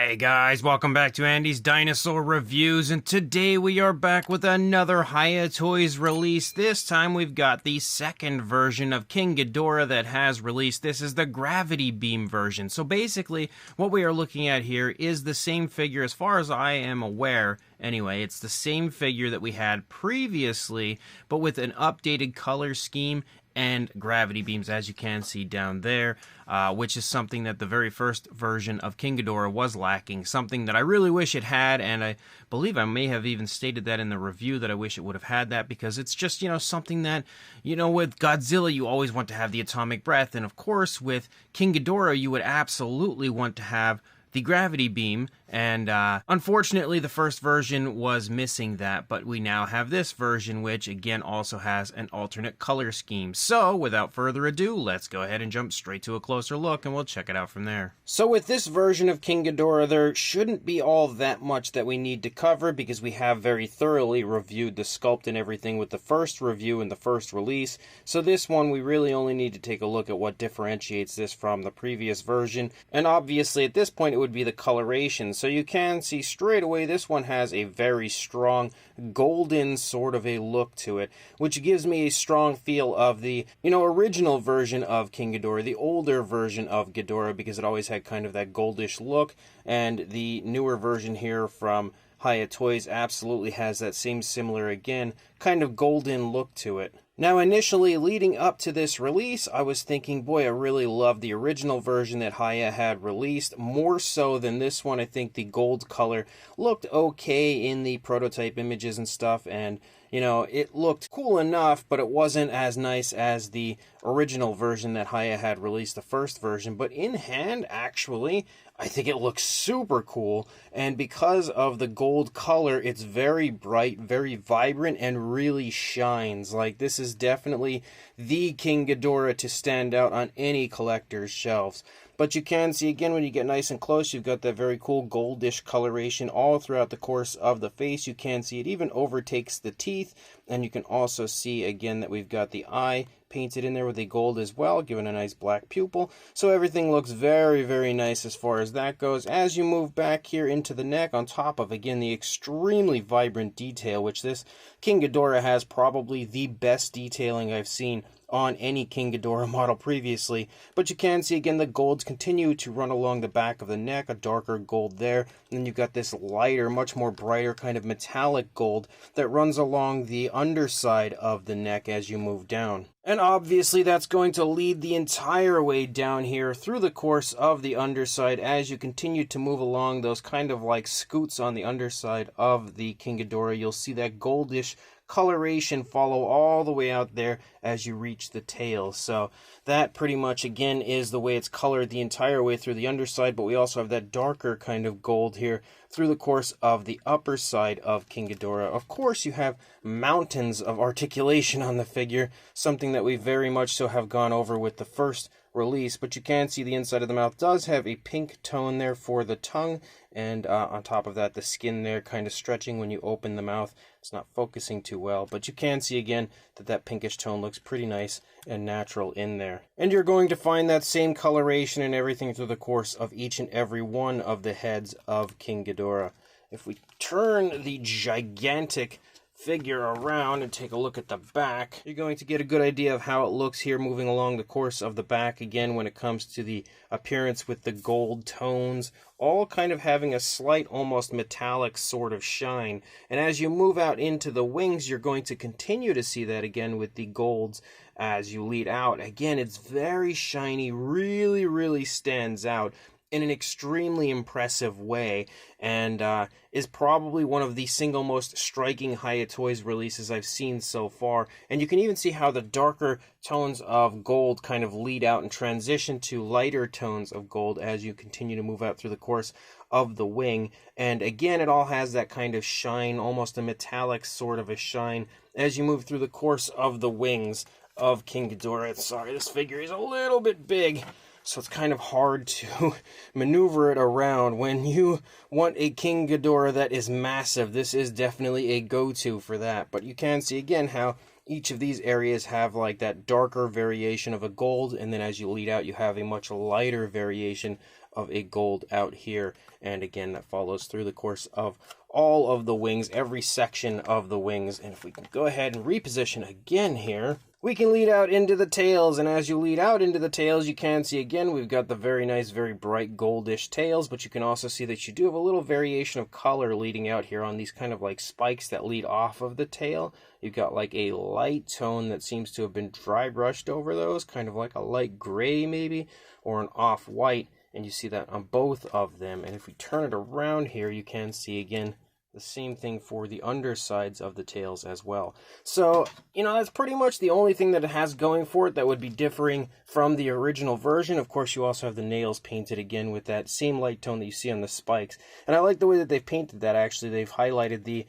Hey guys, welcome back to Andy's Dinosaur Reviews, and today we are back with another Hiya Toys release. This time we've got the second version of King Ghidorah that has released. This is the Gravity Beam version. So basically, what we are looking at here is the same figure as far as I am aware. Anyway, it's the same figure that we had previously, but with an updated color scheme and gravity beams, as you can see down there, which is something that the very first version of King Ghidorah was lacking, something that I really wish it had, and I believe I may have even stated that in the review that I wish it would have had that, because it's just, something that, with Godzilla you always want to have the atomic breath, and of course with King Ghidorah you would absolutely want to have the gravity beam, and unfortunately the first version was missing that, but we now have this version, which again also has an alternate color scheme. So without further ado, let's go ahead and jump straight to a closer look and we'll check it out from there. So with this version of King Ghidorah, there shouldn't be all that much that we need to cover, because we have very thoroughly reviewed the sculpt and everything with the first review and the first release. So this one we really only need to take a look at what differentiates this from the previous version, and obviously at this point it would be the coloration. So you can see straight away this one has a very strong golden sort of a look to it, which gives me a strong feel of the original version of King Ghidorah, the older version of Ghidorah, because it always had kind of that goldish look, and the newer version here from Hiya Toys absolutely has that same similar, again, kind of golden look to it. Now, initially, leading up to this release, I was thinking, boy, I really love the original version that Hiya had released, more so than this one. I think the gold color looked okay in the prototype images and stuff, and it looked cool enough, but it wasn't as nice as the original version that Hiya had released, the first version. But in hand, actually, I think it looks super cool, and because of the gold color, it's very bright, very vibrant, and really shines. Like, this is definitely the King Ghidorah to stand out on any collector's shelves. But you can see, again, when you get nice and close, you've got that very cool goldish coloration all throughout the course of the face. You can see it even overtakes the teeth, and you can also see, again, that we've got the eye painted in there with the gold as well, giving a nice black pupil. So everything looks very, very nice as far as that goes. As you move back here into the neck, on top of, again, the extremely vibrant detail, which this King Ghidorah has probably the best detailing I've seen on any King Ghidorah model previously. But you can see, again, the golds continue to run along the back of the neck, a darker gold there, and then you've got this lighter, much more brighter kind of metallic gold that runs along the underside of the neck as you move down. And obviously that's going to lead the entire way down here through the course of the underside as you continue to move along those kind of like scoots on the underside of the King Ghidorah. You'll see that goldish coloration follow all the way out there as you reach the tail. So that pretty much, again, is the way it's colored the entire way through the underside, but we also have that darker kind of gold here through the course of the upper side of King Ghidorah. Of course, you have mountains of articulation on the figure, something that we very much so have gone over with the first release, but you can see the inside of the mouth does have a pink tone there for the tongue, and on top of that, the skin there kind of stretching when you open the mouth. It's not focusing too well, but you can see again that that pinkish tone looks pretty nice and natural in there. And you're going to find that same coloration and everything through the course of each and every one of the heads of King Ghidorah. If we turn the gigantic figure around and take a look at the back, you're going to get a good idea of how it looks here moving along the course of the back, again, when it comes to the appearance with the gold tones, all kind of having a slight, almost metallic sort of shine. And as you move out into the wings, you're going to continue to see that again with the golds as you lead out. Again, it's very shiny, really, really stands out in an extremely impressive way, and is probably one of the single most striking Hiya Toys releases I've seen so far. And you can even see how the darker tones of gold kind of lead out and transition to lighter tones of gold as you continue to move out through the course of the wing. And again, it all has that kind of shine, almost a metallic sort of a shine, as you move through the course of the wings of King Ghidorah. Sorry, this figure is a little bit big, so it's kind of hard to maneuver it around. When you want a King Ghidorah that is massive, this is definitely a go-to for that. But you can see again how each of these areas have like that darker variation of a gold, and then as you lead out you have a much lighter variation of a gold out here. And again, that follows through the course of all of the wings, every section of the wings. And if we can go ahead and reposition again here, we can lead out into the tails, and as you lead out into the tails, you can see again we've got the very nice, very bright goldish tails, but you can also see that you do have a little variation of color leading out here on these kind of like spikes that lead off of the tail. You've got like a light tone that seems to have been dry brushed over those, kind of like a light gray maybe, or an off-white, and you see that on both of them. And if we turn it around here, you can see again the same thing for the undersides of the tails as well. So, you know, that's pretty much the only thing that it has going for it that would be differing from the original version. Of course, you also have the nails painted again with that same light tone that you see on the spikes. And I like the way that they've painted that, actually. They've highlighted the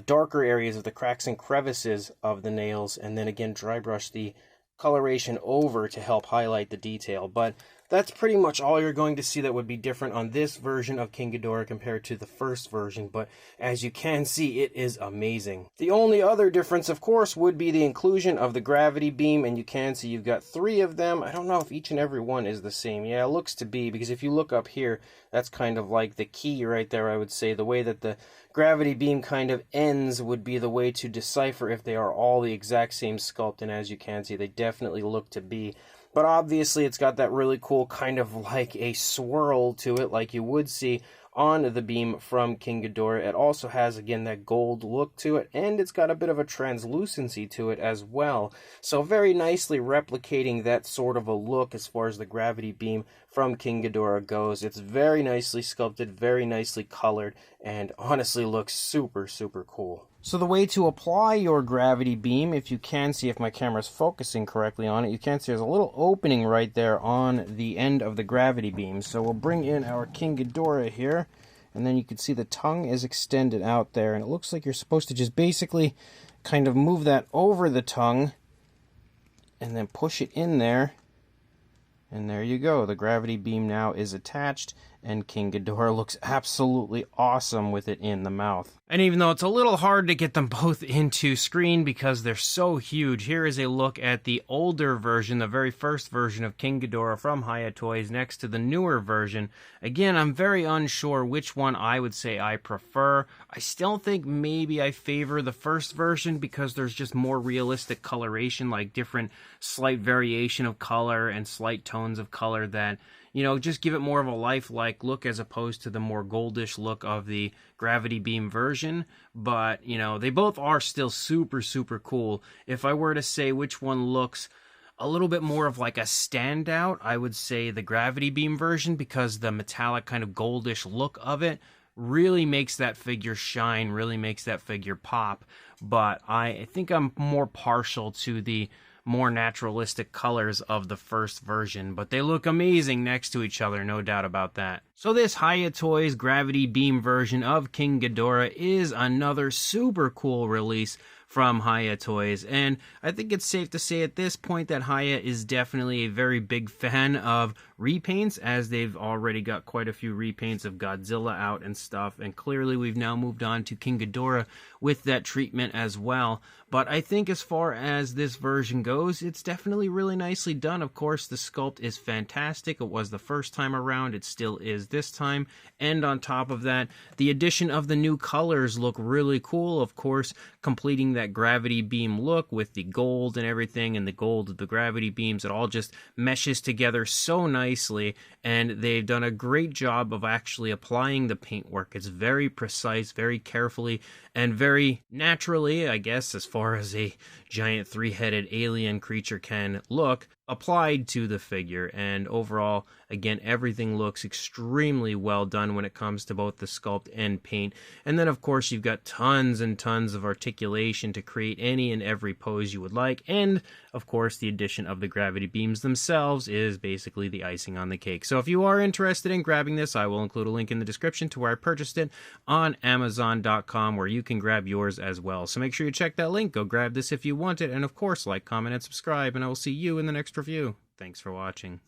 darker areas of the cracks and crevices of the nails, and then again dry brush the coloration over to help highlight the detail. But that's pretty much all you're going to see that would be different on this version of King Ghidorah compared to the first version, but as you can see, it is amazing. The only other difference, of course, would be the inclusion of the gravity beam, and you can see you've got 3 of them. I don't know if each and every one is the same. Yeah, it looks to be, because if you look up here, that's kind of like the key right there, I would say. The way that the gravity beam kind of ends would be the way to decipher if they are all the exact same sculpt, and as you can see, they definitely look to be. But obviously it's got that really cool kind of like a swirl to it, like you would see on the beam from King Ghidorah. It also has, again, that gold look to it, and it's got a bit of a translucency to it as well. So very nicely replicating that sort of a look as far as the gravity beam from King Ghidorah goes. It's very nicely sculpted, very nicely colored, and honestly looks super, super cool. So the way to apply your gravity beam, if you can see, if my camera's focusing correctly on it, you can see there's a little opening right there on the end of the gravity beam. So we'll bring in our King Ghidorah here, and then you can see the tongue is extended out there, and it looks like you're supposed to just basically kind of move that over the tongue and then push it in there. And there you go. The gravity beam now is attached, and King Ghidorah looks absolutely awesome with it in the mouth. And even though it's a little hard to get them both into screen because they're so huge, here is a look at the older version, the very first version of King Ghidorah from Hiya Toys next to the newer version. Again, I'm very unsure which one I would say I prefer. I still think maybe I favor the first version because there's just more realistic coloration, like different slight variation of color and slight tones of color that, you know, just give it more of a lifelike look as opposed to the more goldish look of the gravity beam version. But, you know, they both are still super, super cool. If I were to say which one looks a little bit more of like a standout, I would say the gravity beam version, because the metallic kind of goldish look of it really makes that figure shine, really makes that figure pop. But I think I'm more partial to the more naturalistic colors of the first version, but they look amazing next to each other, no doubt about that. So this Hiya Toys gravity beam version of King Ghidorah is another super cool release from Hiya Toys, and I think it's safe to say at this point that Hiya is definitely a very big fan of repaints, as they've already got quite a few repaints of Godzilla out and stuff, and clearly we've now moved on to King Ghidorah with that treatment as well. But I think as far as this version goes, it's definitely really nicely done. Of course, the sculpt is fantastic. It was the first time around, it still is this time, and on top of that, the addition of the new colors look really cool, of course, completing that gravity beam look with the gold and everything, and the gold of the gravity beams. It all just meshes together so nicely, and they've done a great job of actually applying the paintwork. It's very precise, very carefully, and very naturally, I guess, as far as a giant 3-headed alien creature can look, applied to the figure. And overall, again, everything looks extremely well done when it comes to both the sculpt and paint. And then, of course, you've got tons and tons of articulation to create any and every pose you would like. And, of course, the addition of the gravity beams themselves is basically the icing on the cake. So if you are interested in grabbing this, I will include a link in the description to where I purchased it on Amazon.com, where you can grab yours as well. So make sure you check that link. Go grab this if you want it. And, of course, like, comment, and subscribe. And I will see you in the next review. Thanks for watching.